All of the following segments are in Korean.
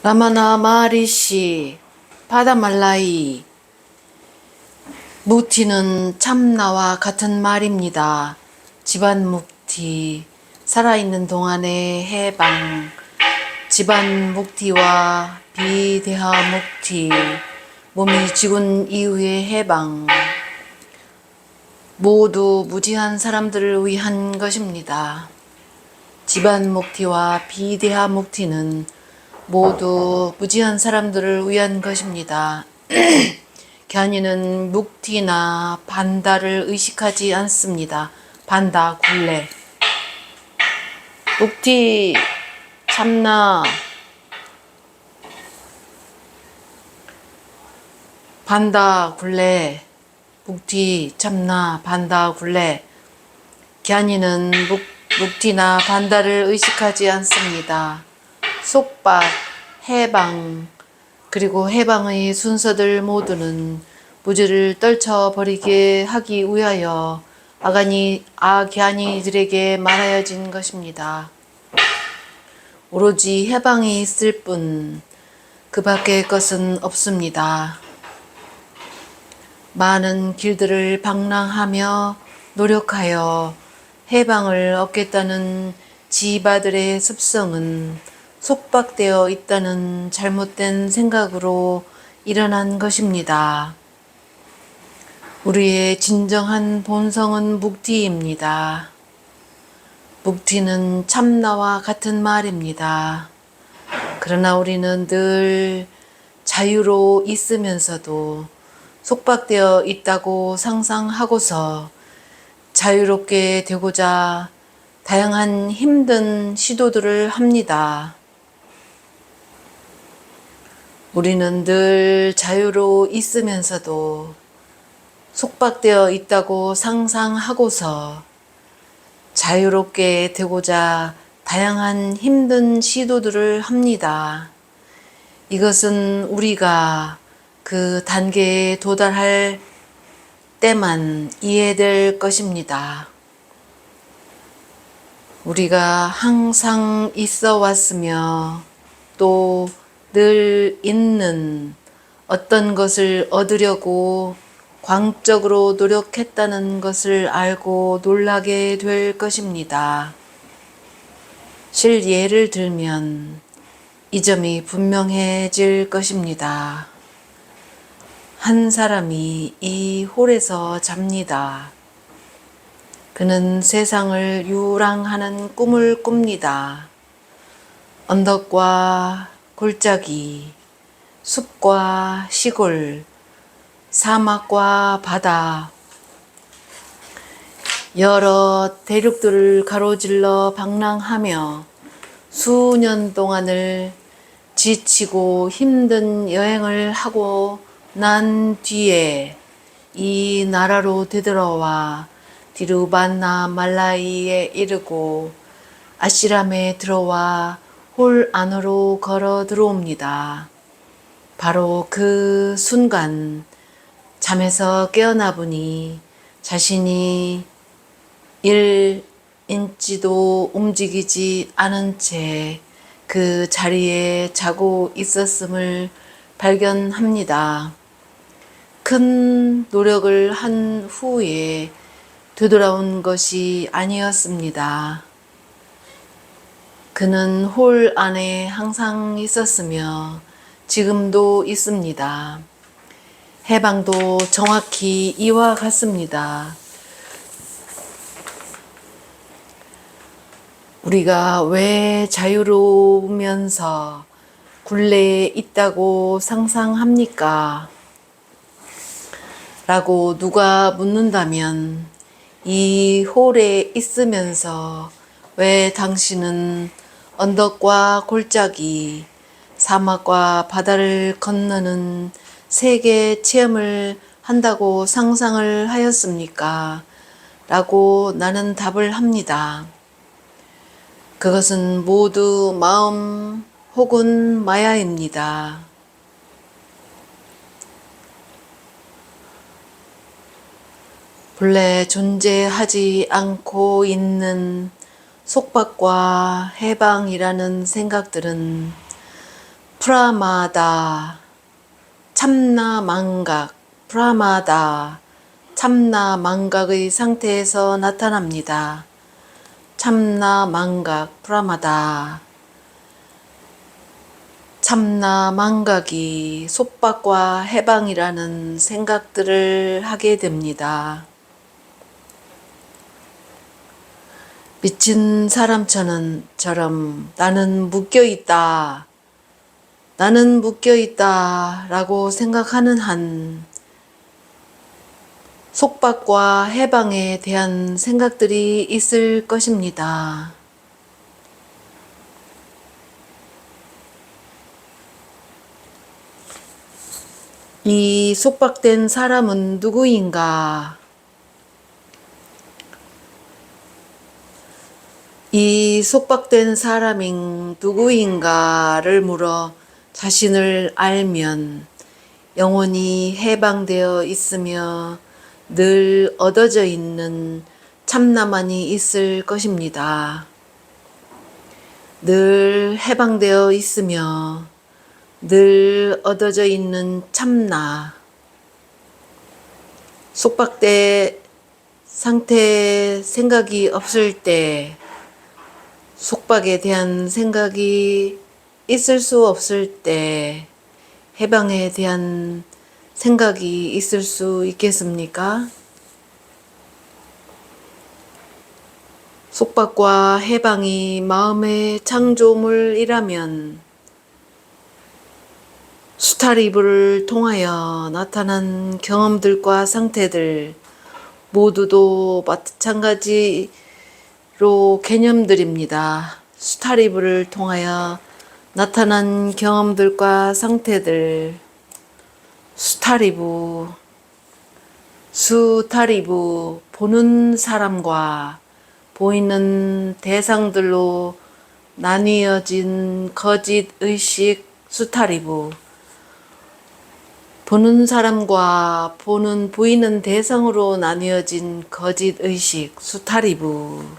라마나 마하리시 바다말라이 묵티는 참나와 같은 말입니다. 집안 묵티, 살아있는 동안의 해방, 집안 묵티와 비대하 묵티, 몸이 죽은 이후의 해방, 모두 무지한 사람들을 위한 것입니다. 집안 묵티와 비대하 묵티는 모두 무지한 사람들을 위한 것입니다. 견이는 묵티나 반다를 의식하지 않습니다. 반다, 굴레. 묵티, 참나, 반다, 굴레. 묵티, 참나, 반다, 굴레. 견이는 묵티나 반다를 의식하지 않습니다. 속박, 해방, 그리고 해방의 순서들 모두는 무지를 떨쳐버리게 하기 위하여 악견이들에게 말하여진 것입니다. 오로지 해방이 있을 뿐 그 밖의 것은 없습니다. 많은 길들을 방랑하며 노력하여 해방을 얻겠다는 지바들의 습성은 속박되어 있다는 잘못된 생각으로 일어난 것입니다. 우리의 진정한 본성은 묵티입니다. 묵티는 참나와 같은 말입니다. 그러나 우리는 늘 자유로 있으면서도 속박되어 있다고 상상하고서 자유롭게 되고자 다양한 힘든 시도들을 합니다. 우리는 늘 자유로 있으면서도 속박되어 있다고 상상하고서 자유롭게 되고자 다양한 힘든 시도들을 합니다. 이것은 우리가 그 단계에 도달할 때만 이해될 것입니다. 우리가 항상 있어 왔으며 또 늘 있는 어떤 것을 얻으려고 광적으로 노력했다는 것을 알고 놀라게 될 것입니다. 예를 들면 이 점이 분명해질 것입니다. 한 사람이 이 홀에서 잡니다. 그는 세상을 유랑하는 꿈을 꿉니다. 언덕과 골짜기, 숲과 시골, 사막과 바다, 여러 대륙들을 가로질러 방랑하며 수년 동안을 지치고 힘든 여행을 하고 난 뒤에 이 나라로 되돌아와 디루반나 말라이에 이르고 아시람에 들어와 홀 안으로 걸어 들어옵니다. 바로 그 순간 잠에서 깨어나 보니 자신이 1인치도 움직이지 않은 채 그 자리에 자고 있었음을 발견합니다. 큰 노력을 한 후에 되돌아온 것이 아니었습니다. 그는 홀 안에 항상 있었으며 지금도 있습니다. 해방도 정확히 이와 같습니다. 우리가 왜 자유로우면서 굴레에 있다고 상상합니까? 라고 누가 묻는다면 이 홀에 있으면서 왜 당신은 언덕과 골짜기, 사막과 바다를 건너는 세계 체험을 한다고 상상을 하였습니까? 라고 나는 답을 합니다. 그것은 모두 마음 혹은 마야입니다. 본래 존재하지 않고 있는 속박과 해방이라는 생각들은 프라마다 참나 망각, 프라마다 참나 망각의 상태에서 나타납니다. 참나 망각, 프라마다. 참나 망각이 속박과 해방이라는 생각들을 하게 됩니다. 미친 사람처럼 나는 묶여있다, 나는 묶여있다 라고 생각하는 한 속박과 해방에 대한 생각들이 있을 것입니다. 이 속박된 사람은 누구인가? 이 속박된 사람인 누구인가를 물어 자신을 알면 영원히 해방되어 있으며 늘 얻어져 있는 참나만이 있을 것입니다. 늘 해방되어 있으며 늘 얻어져 있는 참나. 속박된 상태 생각이 없을 때, 속박에 대한 생각이 있을 수 없을 때 해방에 대한 생각이 있을 수 있겠습니까? 속박과 해방이 마음의 창조물이라면 수타리브를 통하여 나타난 경험들과 상태들 모두도 마찬가지로 개념들입니다. 수타리브를 통하여 나타난 경험들과 상태들, 수타리브, 보는 사람과 보이는 대상들로 나뉘어진 거짓의식 수타리브, 보는 사람과 보이는 대상으로 나뉘어진 거짓의식 수타리브.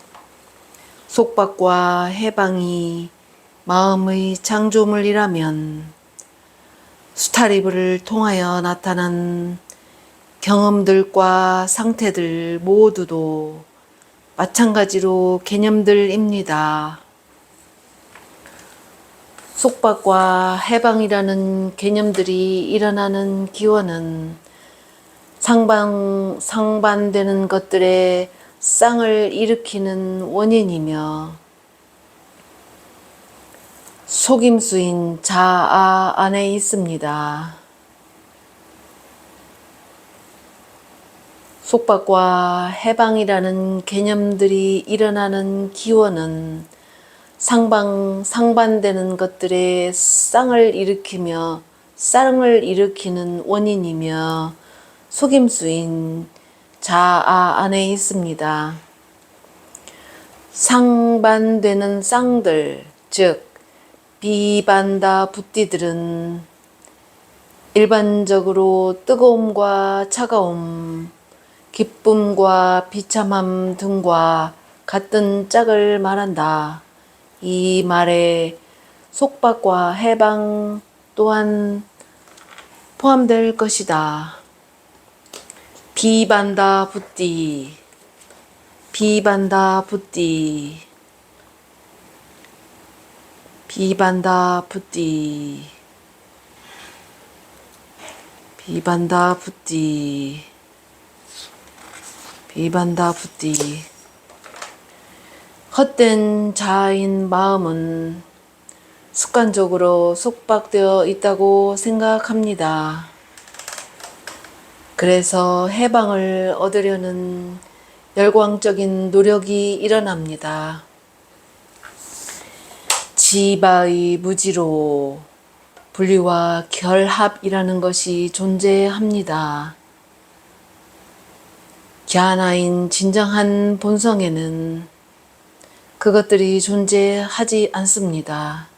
속박과 해방이 마음의 창조물이라면 수타리브를 통하여 나타난 경험들과 상태들 모두도 마찬가지로 개념들입니다. 속박과 해방이라는 개념들이 일어나는 기원은 상반되는 것들의 쌍을 일으키는 원인이며 속임수인 자아 안에 있습니다. 속박과 해방이라는 개념들이 일어나는 기원은 상반되는 것들의 쌍을 일으키는 원인이며 속임수인 자아 안에 있습니다. 상반되는 쌍들, 즉 비반다 붓디들은 일반적으로 뜨거움과 차가움, 기쁨과 비참함 등과 같은 짝을 말한다. 이 말에 속박과 해방 또한 포함될 것이다. 비반다 붓디, 비반다 붓디, 비반다 붓디, 비반다 붓디, 비반다 붓디. 헛된 자아인 마음은 습관적으로 속박되어 있다고 생각합니다. 그래서 해방을 얻으려는 열광적인 노력이 일어납니다. 지바의 무지로 분리와 결합이라는 것이 존재합니다. 갸나인 진정한 본성에는 그것들이 존재하지 않습니다.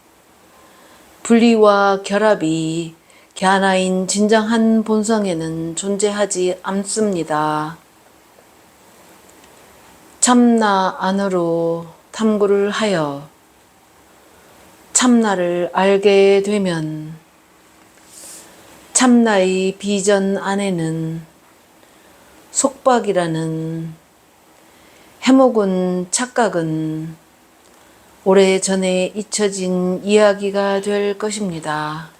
분리와 결합이 갸나인 진정한 본성에는 존재하지 않습니다. 참나 안으로 탐구를 하여 참나를 알게 되면 참나의 비전 안에는 속박이라는 해묵은 착각은 오래전에 잊혀진 이야기가 될 것입니다.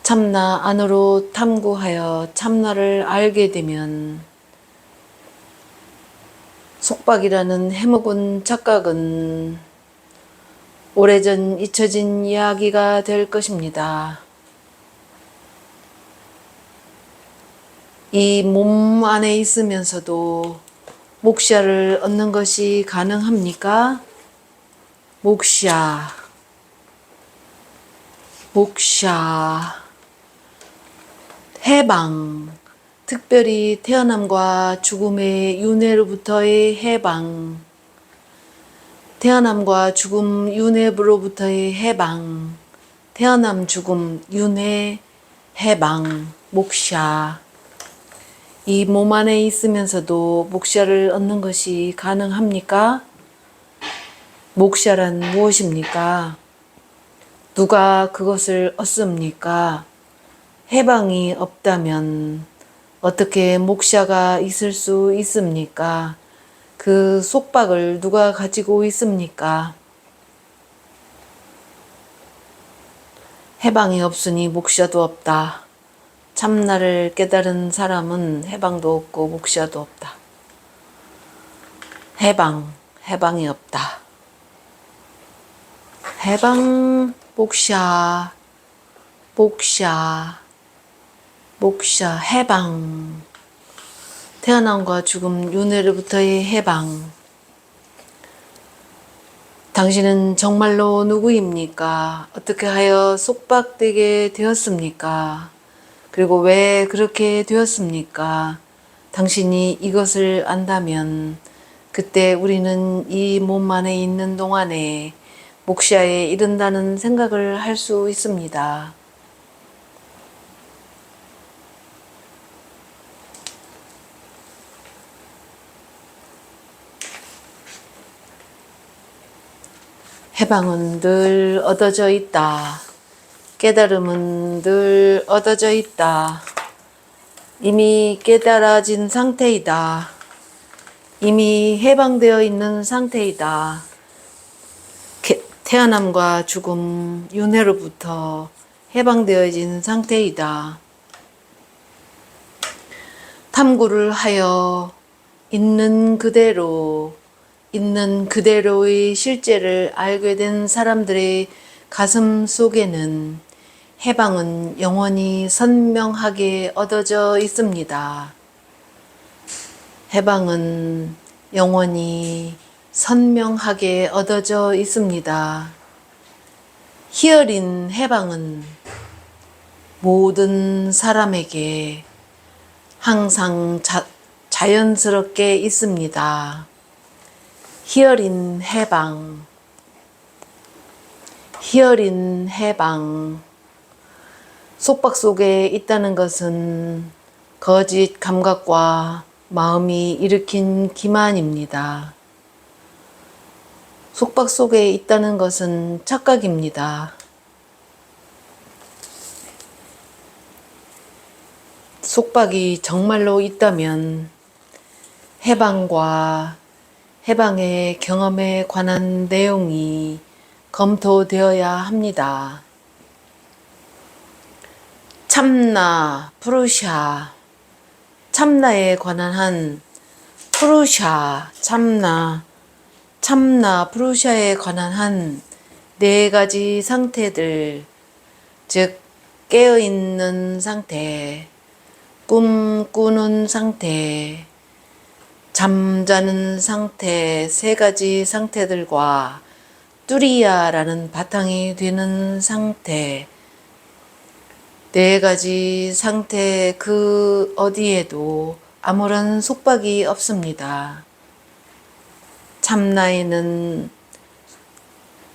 참나 안으로 탐구하여 참나를 알게 되면 속박이라는 해묵은 착각은 오래전 잊혀진 이야기가 될 것입니다. 이 몸 안에 있으면서도 목샤를 얻는 것이 가능합니까? 목샤, 해방, 특별히 태어남과 죽음의 윤회로부터의 해방, 태어남과 죽음 윤회로부터의 해방, 태어남 죽음 윤회 해방, 목샤. 이 몸 안에 있으면서도 목샤를 얻는 것이 가능합니까? 목샤란 무엇입니까? 누가 그것을 얻습니까? 해방이 없다면 어떻게 목샤가 있을 수 있습니까? 그 속박을 누가 가지고 있습니까? 해방이 없으니 목샤도 없다. 참나를 깨달은 사람은 해방도 없고 목샤도 없다. 해방이 없다. 해방, 목샤, 해방. 태어남과 죽음, 윤회로부터의 해방. 당신은 정말로 누구입니까? 어떻게 하여 속박되게 되었습니까? 그리고 왜 그렇게 되었습니까? 당신이 이것을 안다면 그때 우리는 이 몸 안에 있는 동안에 목샤에 이른다는 생각을 할 수 있습니다. 해방은 늘 얻어져 있다. 깨달음은 늘 얻어져 있다. 이미 깨달아진 상태이다. 이미 해방되어 있는 상태이다. 태어남과 죽음, 윤회로부터 해방되어진 상태이다. 탐구를 하여 있는 그대로의 실제를 알게 된 사람들의 가슴 속에는 해방은 영원히 선명하게 얻어져 있습니다. 해방은 영원히 선명하게 얻어져 있습니다. 희열인 해방은 모든 사람에게 항상 자연스럽게 있습니다. 희열인 해방. 속박 속에 있다는 것은 거짓 감각과 마음이 일으킨 기만입니다. 속박 속에 있다는 것은 착각입니다. 속박이 정말로 있다면 해방과 해방의 경험에 관한 내용이 검토되어야 합니다. 참나, 푸루샤, 참나에 관한 한 푸루샤, 참나, 푸루샤에 관한 한 네 가지 상태들, 즉 깨어있는 상태, 꿈꾸는 상태, 잠자는 상태, 세 가지 상태들과 뚜리야라는 바탕이 되는 상태, 네 가지 상태 그 어디에도 아무런 속박이 없습니다. 참나에는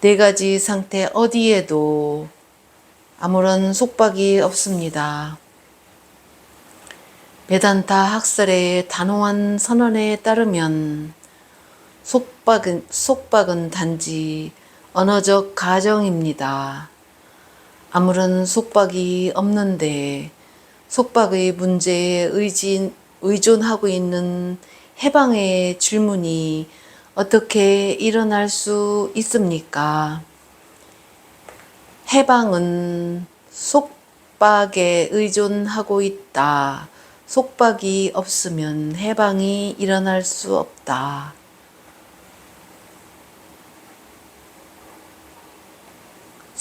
네 가지 상태 어디에도 아무런 속박이 없습니다. 베단타 학설의 단호한 선언에 따르면 속박은 단지 언어적 가정입니다. 아무런 속박이 없는데 속박의 문제에 의존하고 있는 해방의 질문이 어떻게 일어날 수 있습니까? 해방은 속박에 의존하고 있다. 속박이 없으면 해방이 일어날 수 없다.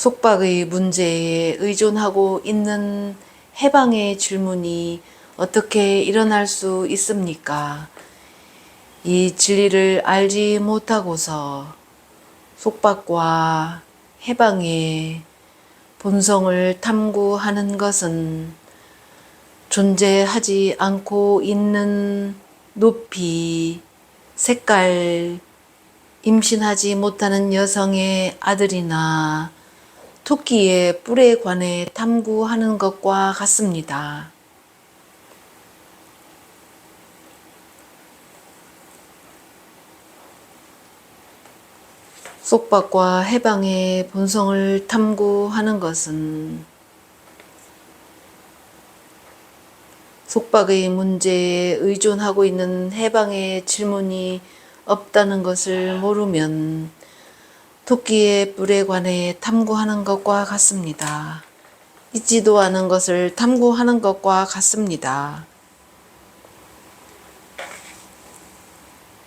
속박의 문제에 의존하고 있는 해방의 질문이 어떻게 일어날 수 있습니까? 이 진리를 알지 못하고서 속박과 해방의 본성을 탐구하는 것은 존재하지 않고 있는 높이, 색깔, 임신하지 못하는 여성의 아들이나 토끼의 뿔에 관해 탐구하는 것과 같습니다. 속박과 해방의 본성을 탐구하는 것은 속박의 문제에 의존하고 있는 해방의 질문이 없다는 것을 모르면 토끼의 뿔에 관해 탐구하는 것과 같습니다. 있지도 않은 것을 탐구하는 것과 같습니다.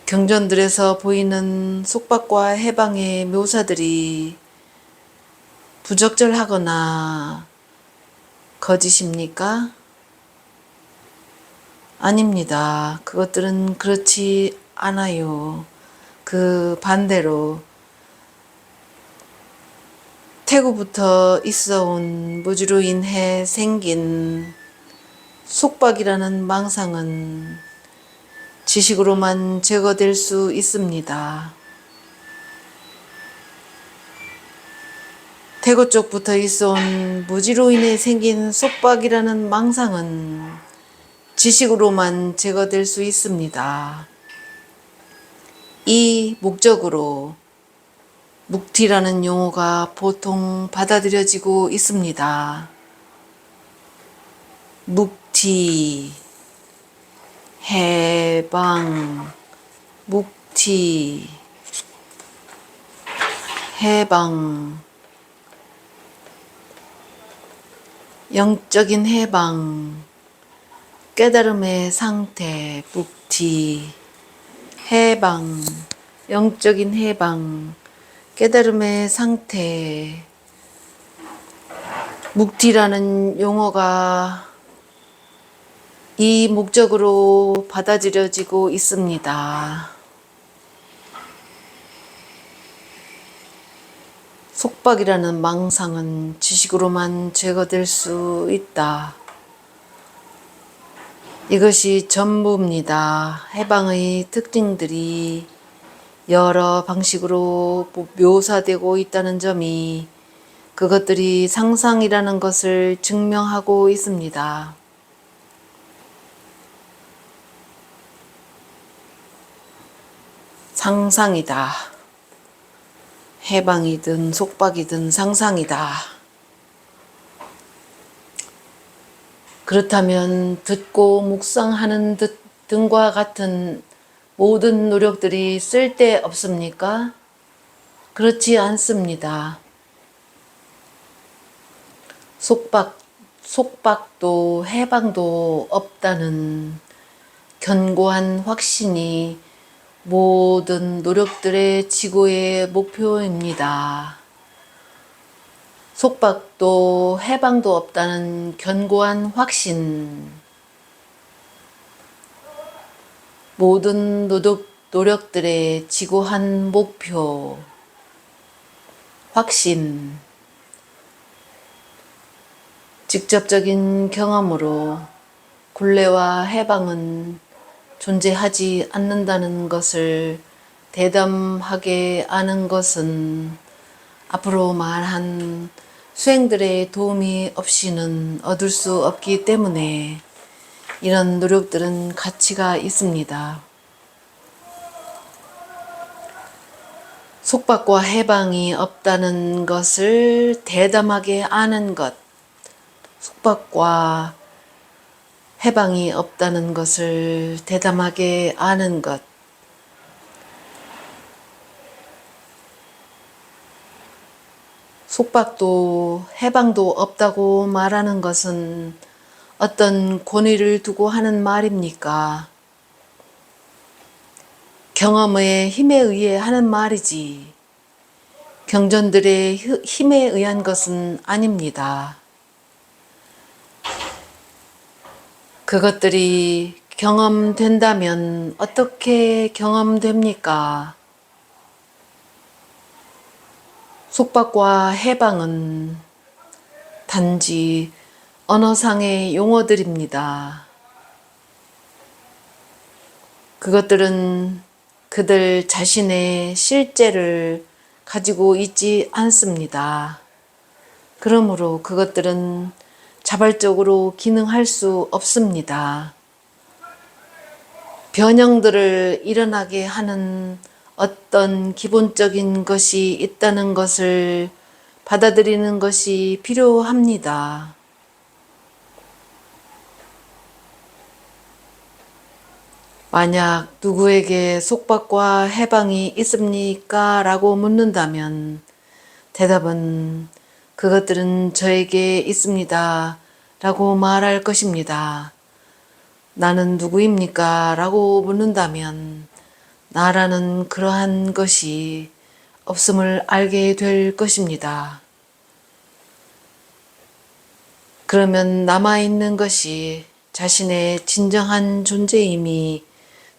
경전들에서 보이는 속박과 해방의 묘사들이 부적절하거나 거짓입니까? 아닙니다. 그것들은 그렇지 않아요. 그 반대로 태고부터 있어온 무지로 인해 생긴 속박이라는 망상은 지식으로만 제거될 수 있습니다. 태고 쪽부터 있어온 무지로 인해 생긴 속박이라는 망상은 지식으로만 제거될 수 있습니다. 이 목적으로 묵티라는 용어가 보통 받아들여지고 있습니다. 묵티, 해방, 묵티, 해방, 영적인 해방, 깨달음의 상태, 묵티, 해방, 영적인 해방, 깨달음의 상태. 묵티라는 용어가 이 목적으로 받아들여지고 있습니다. 속박이라는 망상은 지식으로만 제거될 수 있다. 이것이 전부입니다. 해방의 특징들이 여러 방식으로 묘사되고 있다는 점이 그것들이 상상이라는 것을 증명하고 있습니다. 상상이다. 해방이든 속박이든 상상이다. 그렇다면 듣고 묵상하는 등과 같은 모든 노력들이 쓸데없습니까? 그렇지 않습니다. 속박도 해방도 없다는 견고한 확신이 모든 노력들의 지고의 목표입니다. 속박도 해방도 없다는 견고한 확신. 모든 노력들의 지고한 목표. 확신. 직접적인 경험으로 굴레와 해방은 존재하지 않는다는 것을 대담하게 아는 것은 앞으로 말한 수행들의 도움이 없이는 얻을 수 없기 때문에 이런 노력들은 가치가 있습니다. 속박과 해방이 없다는 것을 대담하게 아는 것, 속박과 해방이 없다는 것을 대담하게 아는 것, 속박도 해방도 없다고 말하는 것은 어떤 권위를 두고 하는 말입니까? 경험의 힘에 의해 하는 말이지 경전들의 힘에 의한 것은 아닙니다. 그것들이 경험된다면 어떻게 경험됩니까? 속박과 해방은 단지 언어상의 용어들입니다. 그것들은 그들 자신의 실제를 가지고 있지 않습니다. 그러므로 그것들은 자발적으로 기능할 수 없습니다. 변형들을 일어나게 하는 어떤 기본적인 것이 있다는 것을 받아들이는 것이 필요합니다. 만약 누구에게 속박과 해방이 있습니까? 라고 묻는다면 대답은 그것들은 저에게 있습니다. 라고 말할 것입니다. 나는 누구입니까? 라고 묻는다면 나라는 그러한 것이 없음을 알게 될 것입니다. 그러면 남아있는 것이 자신의 진정한 존재임이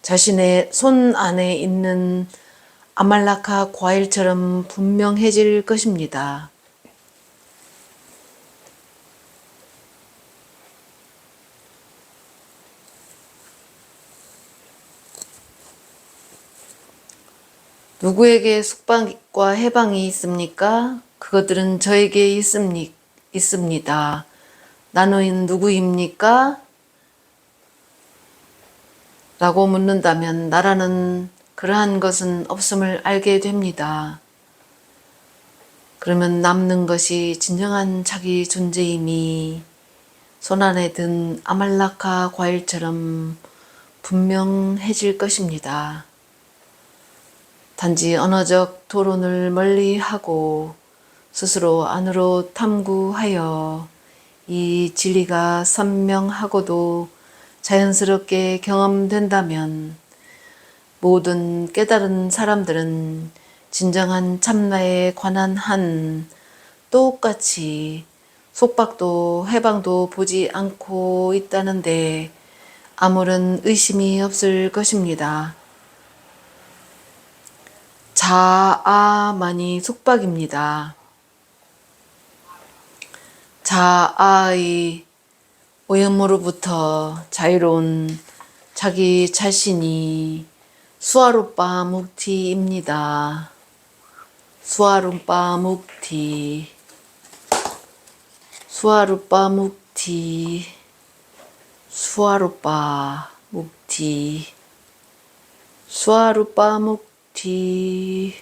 자신의 손 안에 있는 아말라카 과일처럼 분명해질 것입니다. 누구에게 속박과 해방이 있습니까? 그것들은 저에게 있습니다. 나는 누구입니까? 라고 묻는다면 나라는 그러한 것은 없음을 알게 됩니다. 그러면 남는 것이 진정한 자기 존재임이 손안에 든 아말라카 과일처럼 분명해질 것입니다. 단지 언어적 토론을 멀리하고 스스로 안으로 탐구하여 이 진리가 선명하고도 자연스럽게 경험된다면 모든 깨달은 사람들은 진정한 참나에 관한 한 똑같이 속박도 해방도 보지 않고 있다는데 아무런 의심이 없을 것입니다. 자아만이 속박입니다. 자아의 오염으로부터 자유로운 자기 자신이 수아루빠 묵티입니다. 수아루빠 묵티, 수아루빠 묵티, 수아루빠 묵티, 수아루빠 묵티,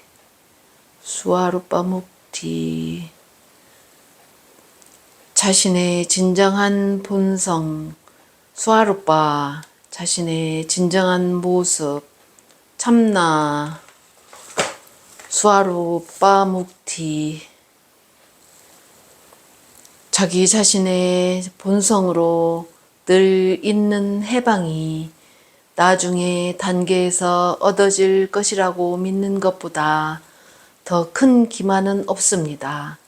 수아루빠 묵티. 자신의 진정한 본성, 수아루빠, 자신의 진정한 모습, 참나, 수아루빠 묵티, 자기 자신의 본성으로 늘 있는 해방이 나중에 단계에서 얻어질 것이라고 믿는 것보다 더 큰 기만은 없습니다.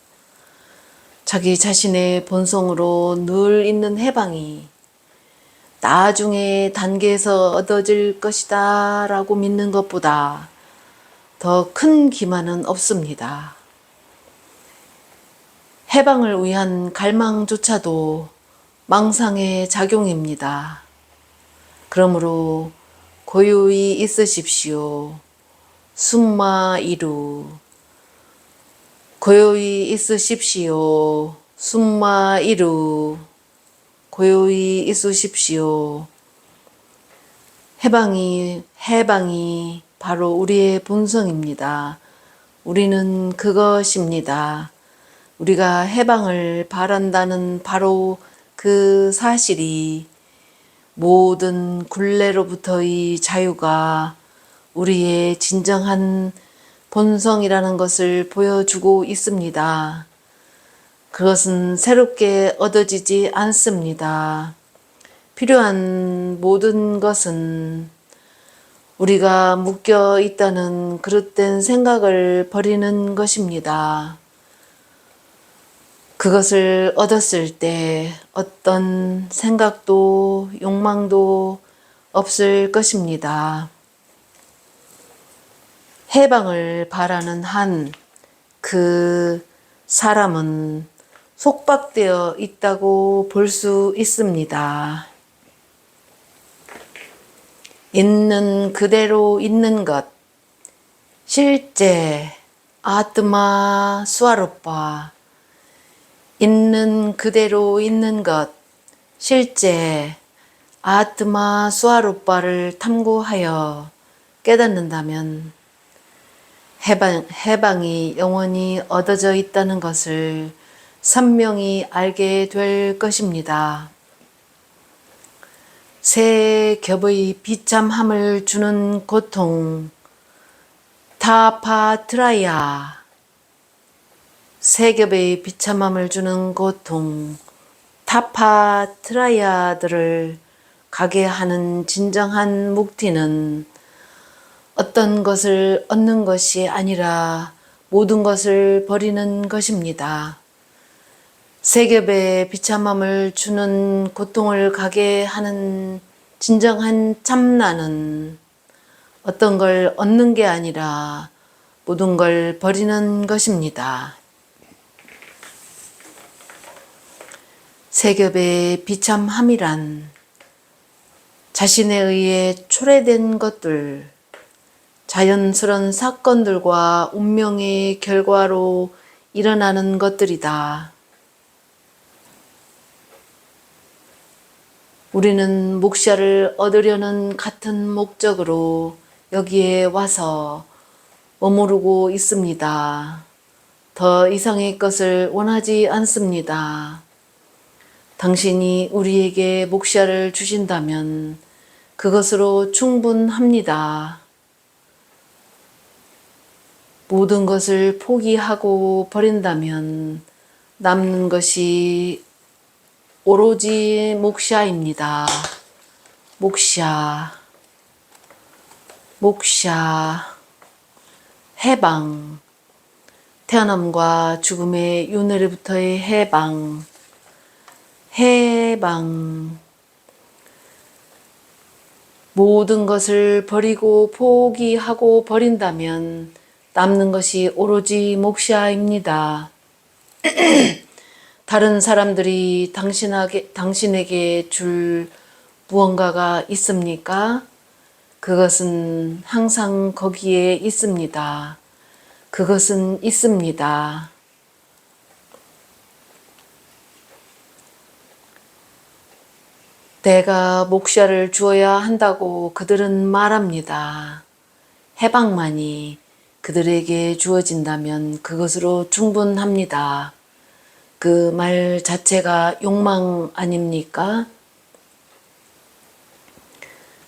자기 자신의 본성으로 늘 있는 해방이 나중에 단계에서 얻어질 것이다 라고 믿는 것보다 더 큰 기만은 없습니다. 해방을 위한 갈망조차도 망상의 작용입니다. 그러므로 고요히 있으십시오. 숨마이루. 고요히 있으십시오. 숨마이루. 고요히 있으십시오. 해방이 바로 우리의 본성입니다. 우리는 그것입니다. 우리가 해방을 바란다는 바로 그 사실이 모든 굴레로부터의 자유가 우리의 진정한 본성이라는 것을 보여주고 있습니다. 그것은 새롭게 얻어지지 않습니다. 필요한 모든 것은 우리가 묶여 있다는 그릇된 생각을 버리는 것입니다. 그것을 얻었을 때 어떤 생각도 욕망도 없을 것입니다. 해방을 바라는 한 그 사람은 속박되어 있다고 볼 수 있습니다. 있는 그대로 있는 것, 실제 아트마 스와루파, 있는 그대로 있는 것, 실제 아트마 스와루파를 탐구하여 깨닫는다면 해방이 영원히 얻어져 있다는 것을 선명히 알게 될 것입니다. 세 겹의 비참함을 주는 고통, 타파트라야. 세 겹의 비참함을 주는 고통, 타파트라야들을 가게 하는 진정한 묵티는 어떤 것을 얻는 것이 아니라 모든 것을 버리는 것입니다. 세 겹의 비참함을 주는 고통을 가게 하는 진정한 참나는 어떤 걸 얻는 게 아니라 모든 걸 버리는 것입니다. 세 겹의 비참함이란 자신에 의해 초래된 것들, 자연스러운 사건들과 운명의 결과로 일어나는 것들이다. 우리는 목샤를 얻으려는 같은 목적으로 여기에 와서 머무르고 있습니다. 더 이상의 것을 원하지 않습니다. 당신이 우리에게 목샤를 주신다면 그것으로 충분합니다. 모든 것을 포기하고 버린다면 남는 것이 오로지 목샤입니다. 목샤, 해방, 태어남과 죽음의 윤회로부터의 해방, 모든 것을 버리고 포기하고 버린다면 남는 것이 오로지 목샤입니다. 다른 사람들이 당신에게 줄 무언가가 있습니까? 그것은 항상 거기에 있습니다. 그것은 있습니다. 내가 목샤를 주어야 한다고 그들은 말합니다. 해방만이 그들에게 주어진다면 그것으로 충분합니다. 그 말 자체가 욕망 아닙니까?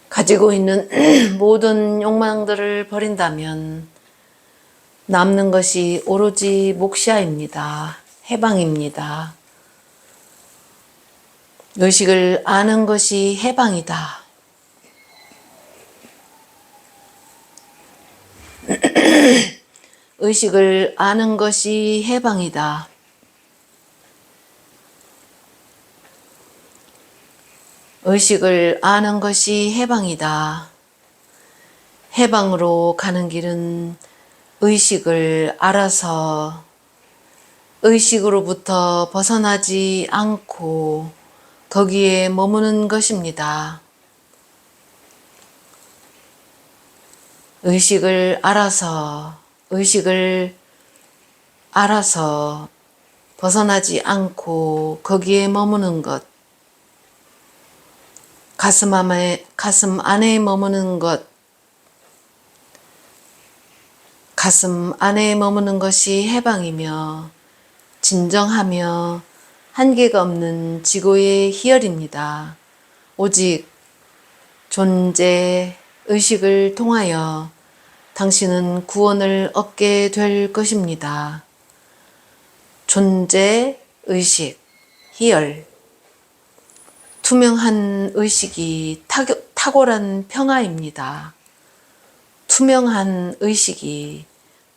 가지고 있는 모든 욕망들을 버린다면 남는 것이 오로지 목샤입니다. 해방입니다. 의식을 아는 것이 해방이다. 의식을 아는 것이 해방이다. 의식을 아는 것이 해방이다. 해방으로 가는 길은 의식을 알아서 의식으로부터 벗어나지 않고 거기에 머무는 것입니다. 의식을 알아서 벗어나지 않고 거기에 머무는 것, 가슴 안에 머무는 것, 가슴 안에 머무는 것이 해방이며 진정하며 한계가 없는 지고의 희열입니다. 오직 존재 의식을 통하여 당신은 구원을 얻게 될 것입니다. 존재 의식, 희열. 투명한 의식이 탁월한 평화입니다. 투명한 의식이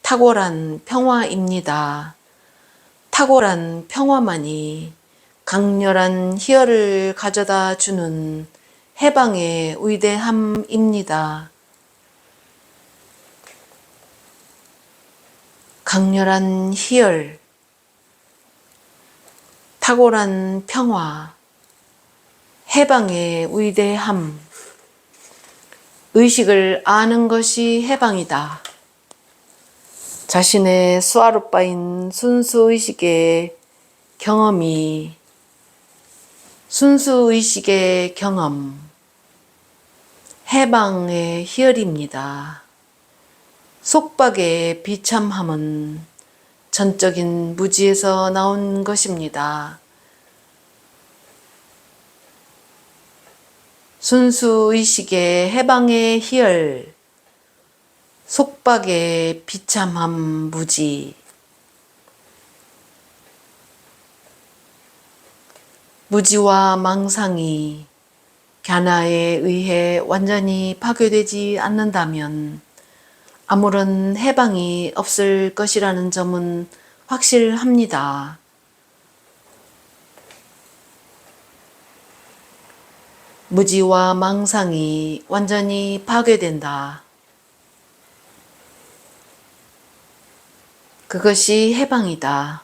탁월한 평화입니다. 탁월한 평화만이 강렬한 희열을 가져다 주는 해방의 위대함입니다. 강렬한 희열, 탁월한 평화, 해방의 위대함. 의식을 아는 것이 해방이다. 자신의 수아루빠인 순수의식의 경험이 순수의식의 경험, 해방의 희열입니다. 속박의 비참함은 전적인 무지에서 나온 것입니다. 순수의식의 해방의 희열, 속박의 비참함 무지. 무지와 망상이 갸나에 의해 완전히 파괴되지 않는다면 아무런 해방이 없을 것이라는 점은 확실합니다. 무지와 망상이 완전히 파괴된다. 그것이 해방이다.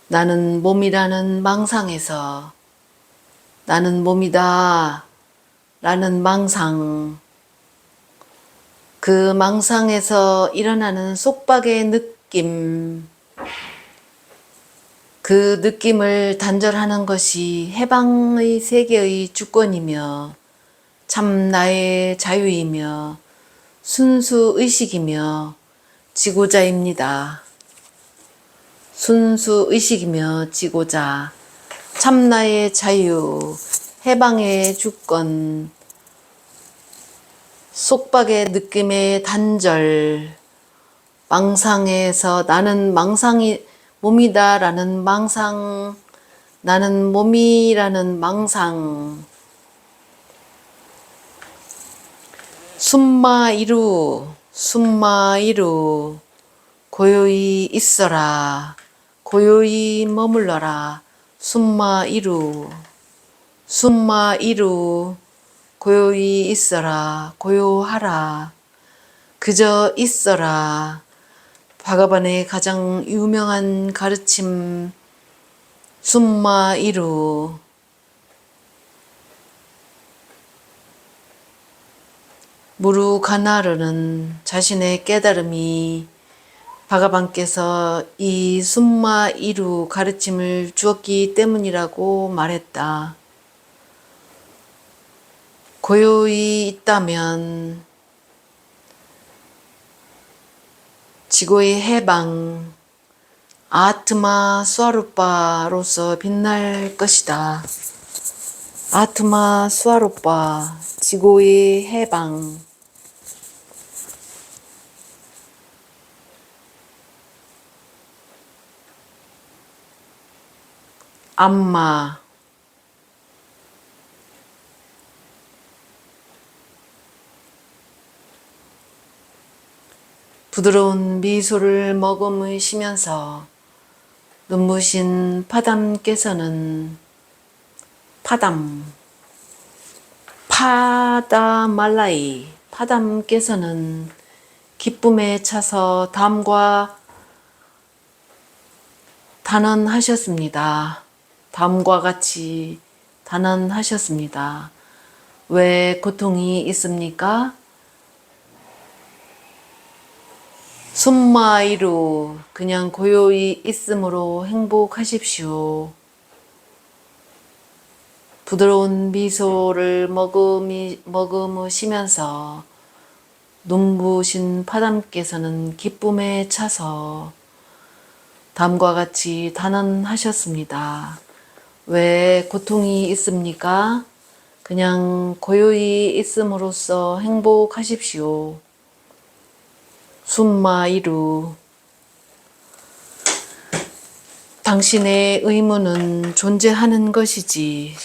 나는 몸이라는 망상에서 나는 몸이다 라는 망상, 그 망상에서 일어나는 속박의 느낌, 그 느낌을 단절하는 것이 해방의 세계의 주권이며 참 나의 자유이며 순수의식이며 지고자입니다. 순수의식이며 지고자, 참나의 자유, 해방의 주권, 속박의 느낌의 단절, 망상에서 나는 망상이 몸이다 라는 망상, 나는 몸이라는 망상, 숨마이루, 숨마이루, 고요히 있어라, 고요히 머물러라, 숨마이루, 숨마이루, 고요히 있어라, 고요하라, 그저 있어라. 바가반의 가장 유명한 가르침, 숨마이루. 무르가나르는 자신의 깨달음이 바가반께서 이 숨마이루 가르침을 주었기 때문이라고 말했다. 고요히 있다면 지고의 해방, 아트마 스와루파로서 빛날 것이다. 아트마 스와루파, 지고의 해방. 암마, 부드러운 미소를 머금으시면서 눈부신 파담께서는 파다말라이, 파담께서는 기쁨에 차서 담과 단언하셨습니다. 담과 같이 단언하셨습니다. 왜 고통이 있습니까? 숨마이루, 그냥 고요히 있음으로 행복하십시오. 부드러운 미소를 머금으시면서 눈부신 파담께서는 기쁨에 차서 다음과 같이 단언하셨습니다. 왜 고통이 있습니까? 그냥 고요히 있음으로써 행복하십시오. 숨마이루. 당신의 의무는 존재하는 것이지.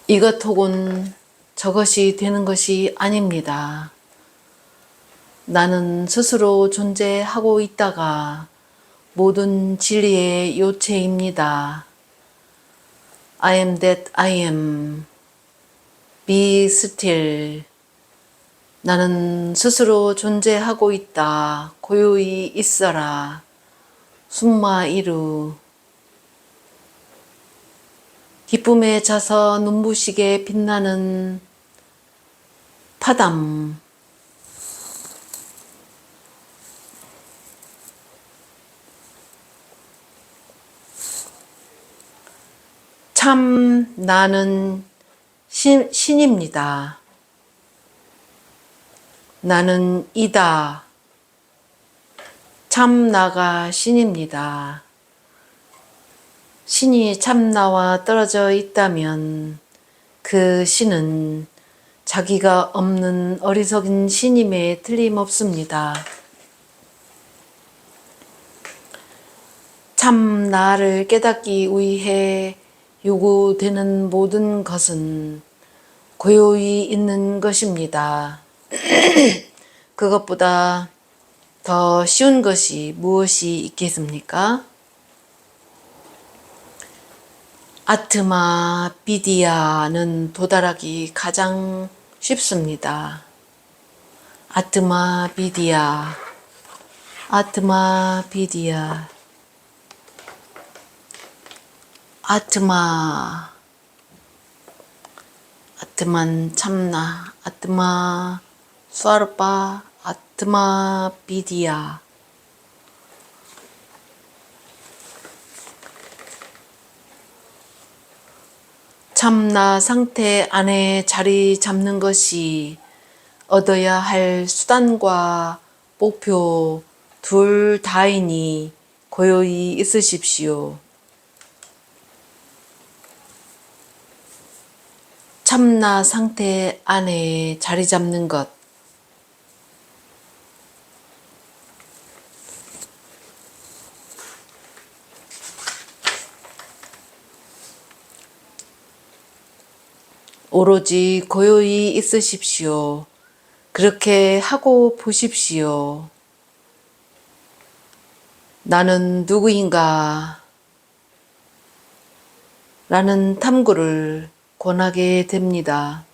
이것 혹은 저것이 되는 것이 아닙니다. 나는 스스로 존재하고 있다가 모든 진리의 요체입니다. I am that I am. Be still. 나는 스스로 존재하고 있다. 고요히 있어라. 숨마이루. 기쁨에 차서 눈부시게 빛나는 파담. 참 나는 신입니다. 나는 이다. 참 나가 신입니다. 신이 참 나와 떨어져 있다면 그 신은 자기가 없는 어리석은 신임에 틀림없습니다. 참 나를 깨닫기 위해 요구되는 모든 것은 고요히 있는 것입니다. 그것보다 더 쉬운 것이 무엇이 있겠습니까? 아트마 비디아는 도달하기 가장 쉽습니다. 아트마 비디아, 아트마 비디아, 아트마, 아트만 참나, 아트마 스와르파, 아트마 비디아. 참나 상태 안에 자리 잡는 것이 얻어야 할 수단과 목표 둘 다이니 고요히 있으십시오. 참나 상태 안에 자리 잡는 것. 오로지 고요히 있으십시오. 그렇게 하고 보십시오. 나는 누구인가? 라는 탐구를 권하게 됩니다.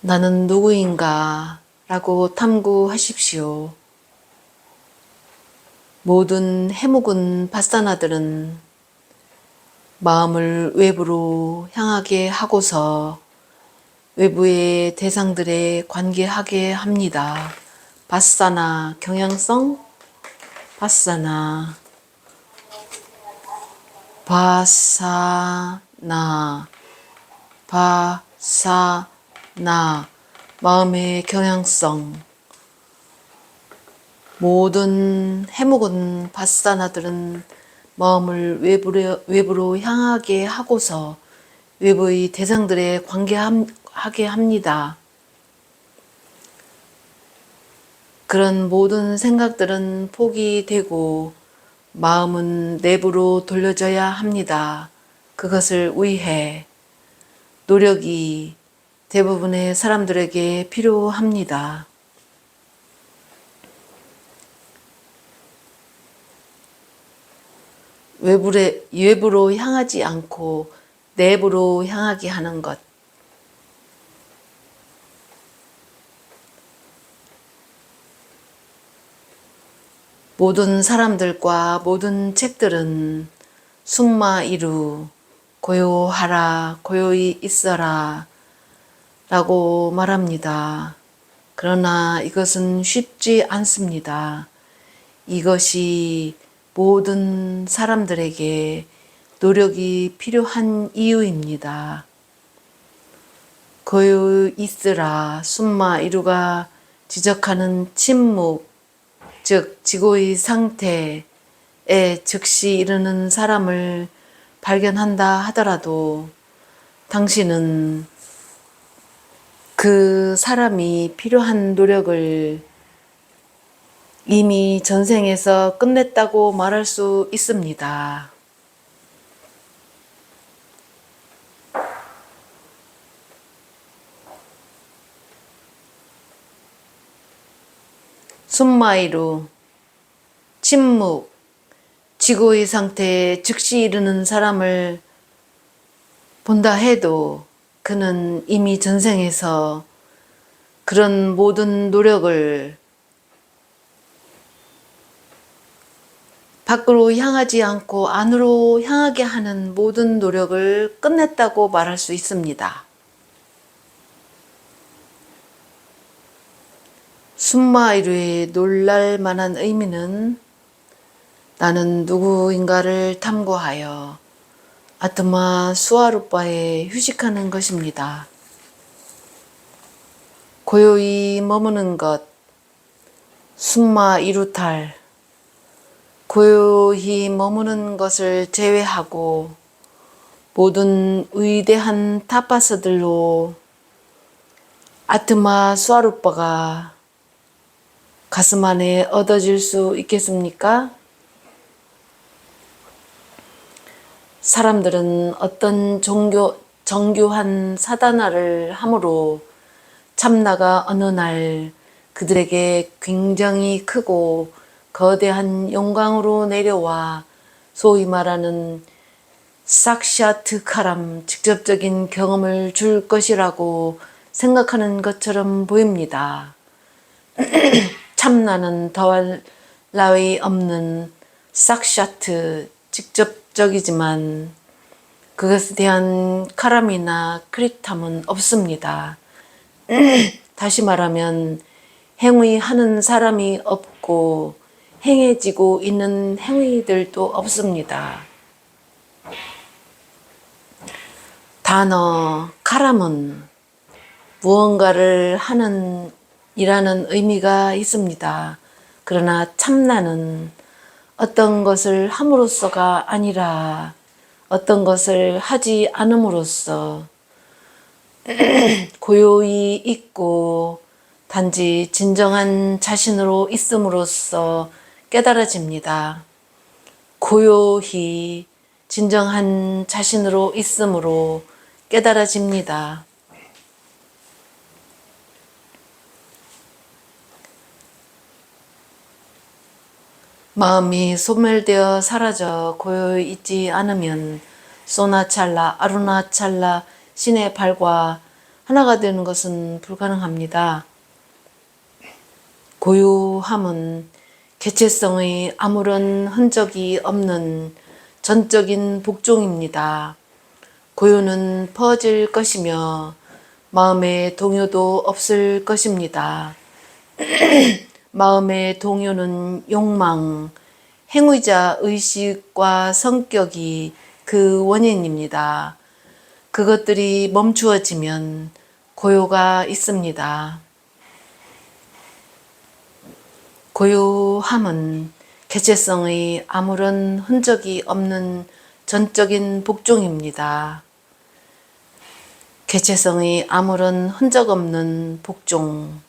나는 누구인가? 라고 탐구하십시오. 모든 해묵은 바사나들은 마음을 외부로 향하게 하고서 외부의 대상들에 관계하게 합니다. 바사나, 경향성, 바사나, 바사나, 바사나, 마음의 경향성. 모든 해묵은 바사나들은 마음을 외부로 향하게 하고서 외부의 대상들에 관계하게 합니다. 그런 모든 생각들은 포기되고 마음은 내부로 돌려져야 합니다. 그것을 위해 노력이 대부분의 사람들에게 필요합니다. 외부로 향하지 않고 내부로 향하게 하는 것. 모든 사람들과 모든 책들은 숨마이루, 고요하라, 고요히 있어라 라고 말합니다. 그러나 이것은 쉽지 않습니다. 이것이 모든 사람들에게 노력이 필요한 이유입니다. 고요 있으라 숨마 이루가 지적하는 침묵, 즉 지고의 상태에 즉시 이르는 사람을 발견한다 하더라도 당신은 그 사람이 필요한 노력을 이미 전생에서 끝냈다고 말할 수 있습니다. 숨마이루, 침묵, 지고의 상태에 즉시 이르는 사람을 본다 해도 그는 이미 전생에서 그런 모든 노력을 밖으로 향하지 않고 안으로 향하게 하는 모든 노력을 끝냈다고 말할 수 있습니다. 숨마이루의 놀랄 만한 의미는 나는 누구인가를 탐구하여 아트마 수아루빠에 휴식하는 것입니다. 고요히 머무는 것, 숨마 이루탈, 고요히 머무는 것을 제외하고 모든 위대한 타파스들로 아트마 수아루빠가 가슴 안에 얻어질 수 있겠습니까? 사람들은 어떤 정교한 사다나를 함으로 참나가 어느 날 그들에게 굉장히 크고 거대한 영광으로 내려와 소위 말하는 삭샤트카람 직접적인 경험을 줄 것이라고 생각하는 것처럼 보입니다. 참나는 더할 나위 없는 삭샤트 직접적이지만 그것에 대한 카람이나 크리탐은 없습니다. 다시 말하면 행위하는 사람이 없고 행해지고 있는 행위들도 없습니다. 단어 카람은 무언가를 하는 이라는 의미가 있습니다. 그러나 참나는 어떤 것을 함으로써가 아니라 어떤 것을 하지 않음으로써 고요히 있고 단지 진정한 자신으로 있음으로써 깨달아집니다. 고요히 진정한 자신으로 있음으로 깨달아집니다. 마음이 소멸되어 사라져 고요히 있지 않으면 소나찰라, 아루나찰라 신의 발과 하나가 되는 것은 불가능합니다. 고요함은 개체성의 아무런 흔적이 없는 전적인 복종입니다. 고요는 퍼질 것이며 마음의 동요도 없을 것입니다. 마음의 동요는 욕망, 행위자 의식과 성격이 그 원인입니다. 그것들이 멈추어지면 고요가 있습니다. 고요함은 개체성의 아무런 흔적이 없는 전적인 복종입니다. 개체성의 아무런 흔적 없는 복종,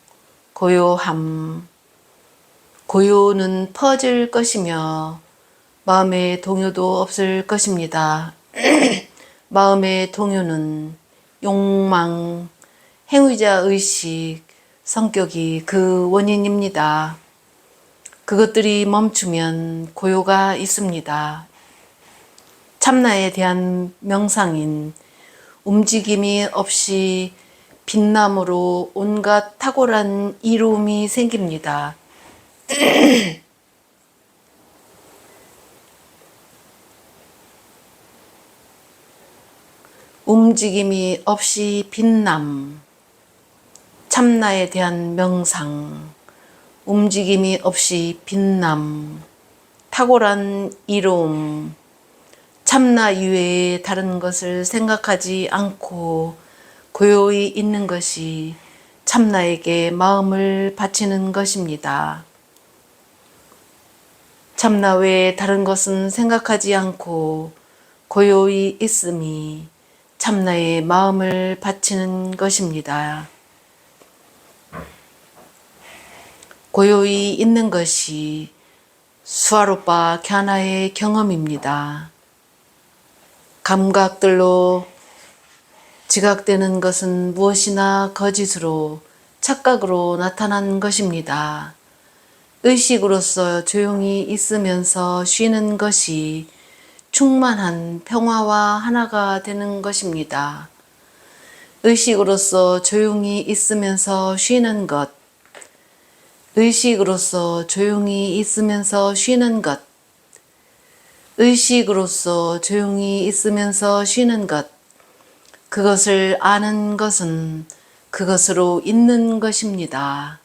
고요함. 고요는 퍼질 것이며 마음의 동요도 없을 것입니다. 마음의 동요는 욕망, 행위자 의식, 성격이 그 원인입니다. 그것들이 멈추면 고요가 있습니다. 참나에 대한 명상인 움직임이 없이 빛남으로 온갖 탁월한 이로움이 생깁니다. 움직임이 없이 빛남, 참나에 대한 명상, 움직임이 없이 빛남, 탁월한 이로움, 참나 이외에 다른 것을 생각하지 않고 고요히 있는 것이 참나에게 마음을 바치는 것입니다. 참나 외에 다른 것은 생각하지 않고 고요히 있음이 참나의 마음을 바치는 것입니다. 고요히 있는 것이 수아로빠 갸나의 경험입니다. 감각들로 지각되는 것은 무엇이나 거짓으로 착각으로 나타난 것입니다. 의식으로서 조용히 있으면서 쉬는 것이 충만한 평화와 하나가 되는 것입니다. 의식으로서 조용히 있으면서 쉬는 것, 의식으로서 조용히 있으면서 쉬는 것, 의식으로서 조용히 있으면서 쉬는 것, 그것을 아는 것은 그것으로 있는 것입니다.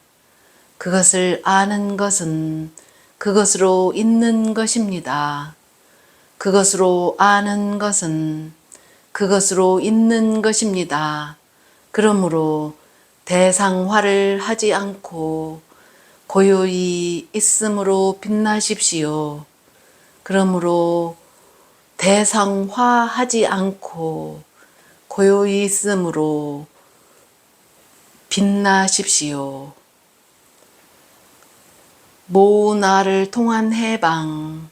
그것을 아는 것은 그것으로 있는 것입니다. 그것으로 아는 것은 그것으로 있는 것입니다. 그러므로 대상화를 하지 않고 고요히 있음으로 빛나십시오. 그러므로 대상화하지 않고 고요히 있음으로 빛나십시오. 모나를 통한 해방,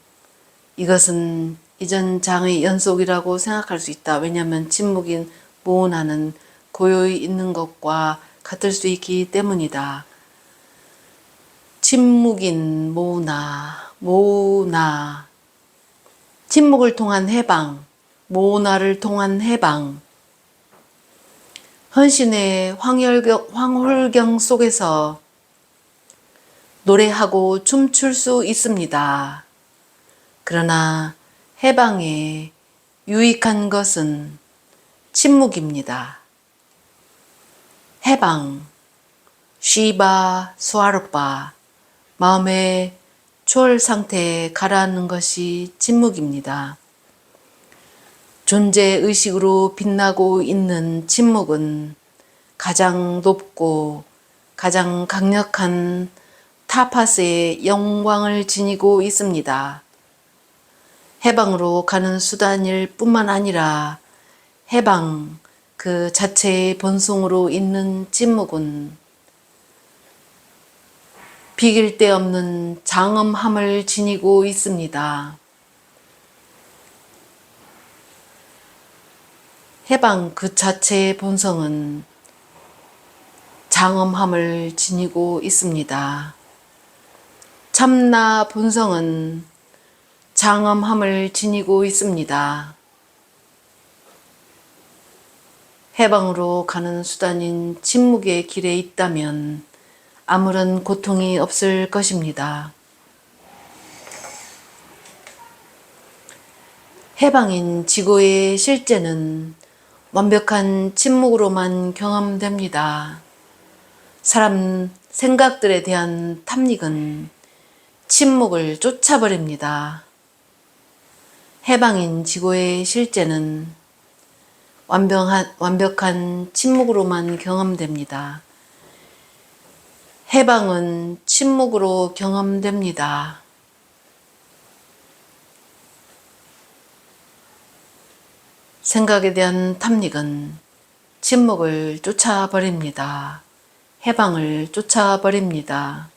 이것은 이전 장의 연속이라고 생각할 수 있다. 왜냐하면 침묵인 모나는 고요히 있는 것과 같을 수 있기 때문이다. 침묵인 모나, 침묵을 통한 해방, 모나를 통한 해방. 헌신의 황홀경 속에서 노래하고 춤출 수 있습니다. 그러나 해방에 유익한 것은 침묵입니다. 해방, 쉬바 수아르바, 마음의 초월 상태에 가라앉는 것이 침묵입니다. 존재의식으로 빛나고 있는 침묵은 가장 높고 가장 강력한 타파스의 영광을 지니고 있습니다. 해방으로 가는 수단일 뿐만 아니라 해방 그 자체의 본성으로 있는 침묵은 비길 데 없는 장엄함을 지니고 있습니다. 해방 그 자체의 본성은 장엄함을 지니고 있습니다. 참나 본성은 장엄함을 지니고 있습니다. 해방으로 가는 수단인 침묵의 길에 있다면 아무런 고통이 없을 것입니다. 해방인 지고의 실제는 완벽한 침묵으로만 경험됩니다. 사람 생각들에 대한 탐닉은 침묵을 쫓아버립니다. 해방인 지고의 실제는 완벽한 침묵으로만 경험됩니다. 해방은 침묵으로 경험됩니다. 생각에 대한 탐닉은 침묵을 쫓아버립니다. 해방을 쫓아버립니다.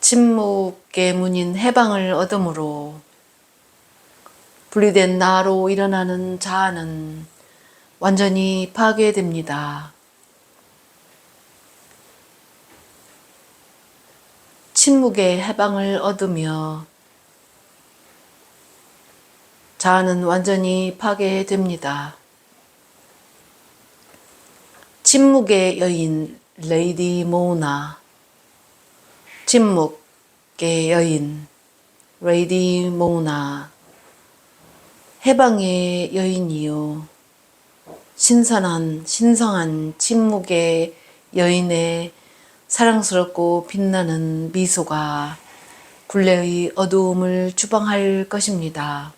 침묵의 문인 해방을 얻음으로 분리된 나로 일어나는 자아는 완전히 파괴됩니다. 침묵의 해방을 얻으며 자아는 완전히 파괴됩니다. 침묵의 여인 레이디 모나, 침묵의 여인 레이디 모나, 해방의 여인이요 신성한 침묵의 여인의 사랑스럽고 빛나는 미소가 굴레의 어두움을 추방할 것입니다.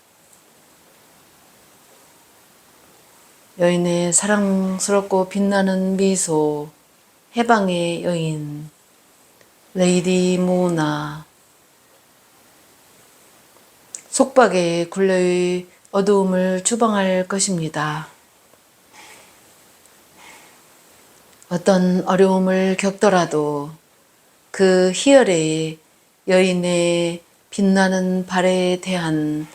여인의 사랑스럽고 빛나는 미소, 해방의 여인, 레이디 모나, 속박의 굴레의 어두움을 추방할 것입니다. 어떤 어려움을 겪더라도 그 희열의 여인의 빛나는 발에 대한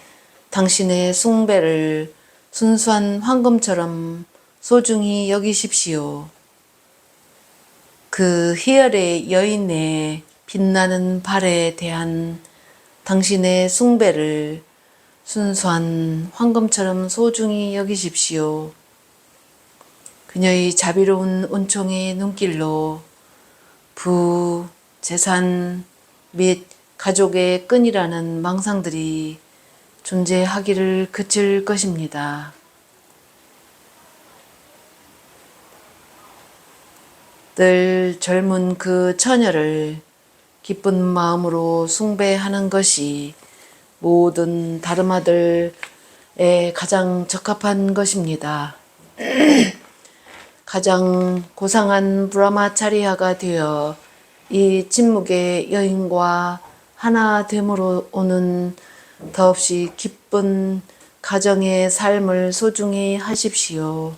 당신의 숭배를 순수한 황금처럼 소중히 여기십시오. 그 희열의 여인의 빛나는 발에 대한 당신의 숭배를 순수한 황금처럼 소중히 여기십시오. 그녀의 자비로운 은총의 눈길로 부, 재산 및 가족의 끈이라는 망상들이 존재하기를 그칠 것입니다. 늘 젊은 그 처녀를 기쁜 마음으로 숭배하는 것이 모든 다르마들에 가장 적합한 것입니다. 가장 고상한 브라마차리아가 되어 이 침묵의 여인과 하나 됨으로 오는 더없이 기쁜 가정의 삶을 소중히 하십시오.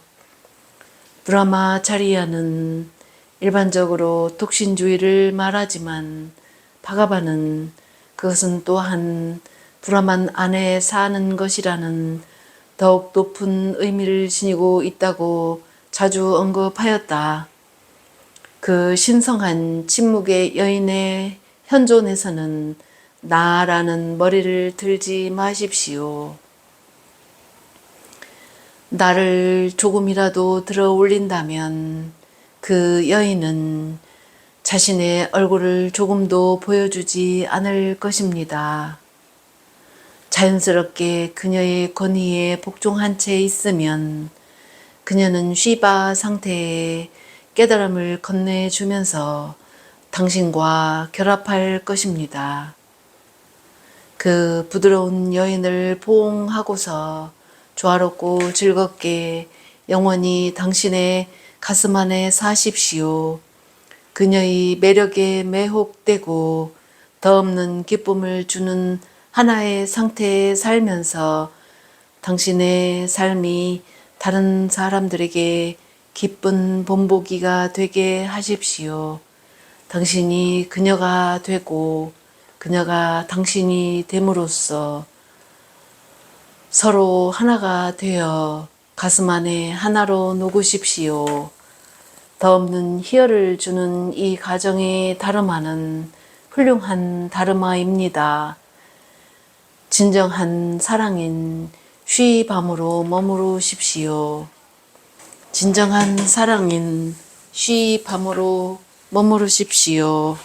브라마차리아는 일반적으로 독신주의를 말하지만 바가바는 그것은 또한 브라만 안에 사는 것이라는 더욱 높은 의미를 지니고 있다고 자주 언급하였다. 그 신성한 침묵의 여인의 현존에서는 나라는 머리를 들지 마십시오. 나를 조금이라도 들어 올린다면 그 여인은 자신의 얼굴을 조금도 보여주지 않을 것입니다. 자연스럽게 그녀의 권위에 복종한 채 있으면 그녀는 쉬바 상태에 깨달음을 건네주면서 당신과 결합할 것입니다. 그 부드러운 여인을 포옹하고서 조화롭고 즐겁게 영원히 당신의 가슴 안에 사십시오. 그녀의 매력에 매혹되고 더없는 기쁨을 주는 하나의 상태에 살면서 당신의 삶이 다른 사람들에게 기쁜 본보기가 되게 하십시오. 당신이 그녀가 되고 그녀가 당신이 됨으로써 서로 하나가 되어 가슴 안에 하나로 녹으십시오. 더없는 희열을 주는 이 가정의 다르마는 훌륭한 다르마입니다. 진정한 사랑인 쉬밤으로 머무르십시오. 진정한 사랑인 쉬밤으로 머무르십시오.